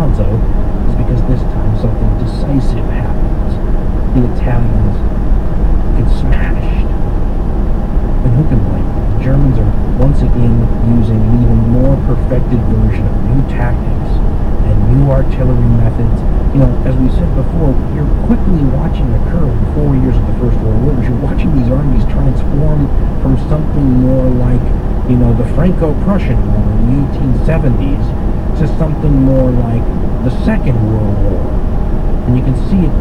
gonzo is because this time something decisive happens. The Italians get smashed. And who can blame them? The Germans are once again using an even more perfected version of new tactics and new artillery methods. As we said before, you're quickly watching occur in 4 years of the First World War. You're watching these armies transform from something more like, the Franco-Prussian War in the 1870s to something more like the Second World War. And you can see it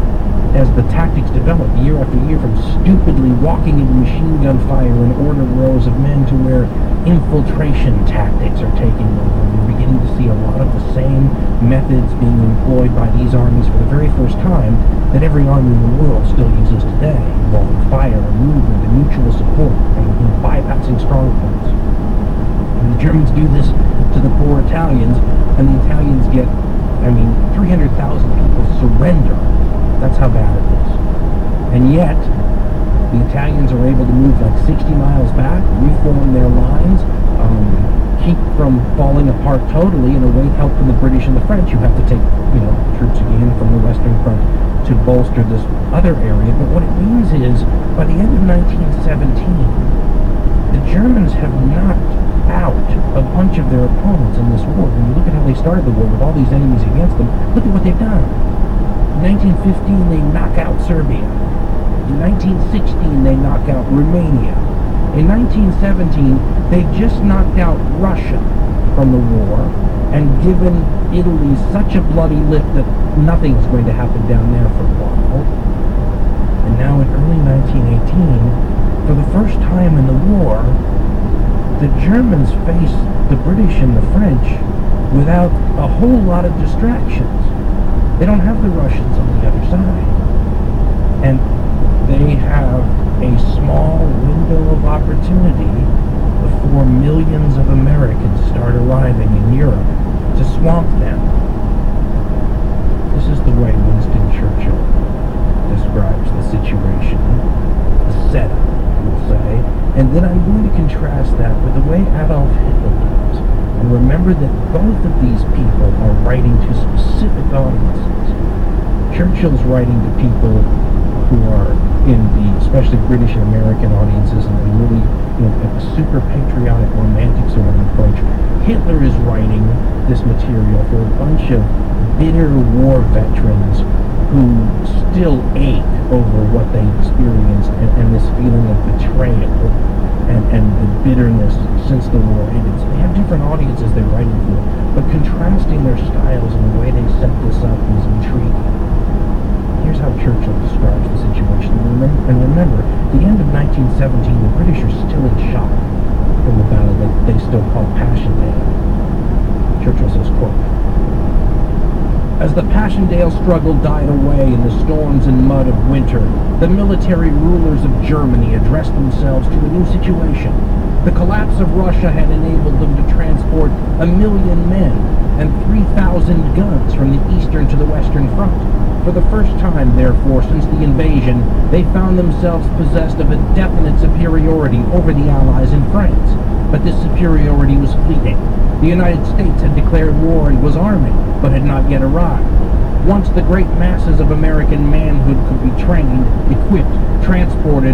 as the tactics develop year after year, from stupidly walking into machine gun fire in ordered rows of men to where infiltration tactics are taking over. You're beginning to see a lot of the same methods being employed by these armies for the very first time that every army in the world still uses today, involving fire and movement and mutual support and bypassing strongholds. And the Germans do this to the poor Italians, and the Italians get, 300,000 people surrender. That's how bad it is. And yet, the Italians are able to move like 60 miles back, reform their lines, keep from falling apart totally, and await help from the British and the French, who have to take, troops again from the Western Front to bolster this other area. But what it means is, by the end of 1917, the Germans have knocked out a bunch of their opponents in this war. When you look at how they started the war with all these enemies against them, look at what they've done. In 1915, they knock out Serbia. In 1916, they knock out Romania. In 1917, they just knocked out Russia from the war and given Italy such a bloody lip that nothing's going to happen down there for a while. And now in early 1918, for the first time in the war, the Germans face the British and the French without a whole lot of distractions. They don't have the Russians on the other side. And they have a small window of opportunity before millions of Americans start arriving in Europe to swamp them. This is the way Winston Churchill describes the situation, the setup, we'll say. And then I'm going to contrast that with the way Adolf Hitler does. And remember that both of these people are writing to specific audiences. Churchill's writing to people who are in the, especially British and American audiences, and really, a super patriotic, romantic sort of approach. Hitler is writing this material for a bunch of bitter war veterans who still ache over what they experienced, and this feeling of betrayal and the bitterness since the war ended. So they have different audiences they're writing for, but contrasting their styles and the way they set this up is intriguing. Here's how Churchill describes the situation. And remember, the end of 1917, the British are still in shock from the battle that they still call Passchendaele. Churchill says, quote, "As the Passchendaele struggle died away in the storms and mud of winter, the military rulers of Germany addressed themselves to a new situation. The collapse of Russia had enabled them to transport 1 million men and 3,000 guns from the eastern to the western front. For the first time, therefore, since the invasion, they found themselves possessed of a definite superiority over the Allies in France. But this superiority was fleeting. The United States had declared war and was arming, but had not yet arrived. Once the great masses of American manhood could be trained, equipped, transported,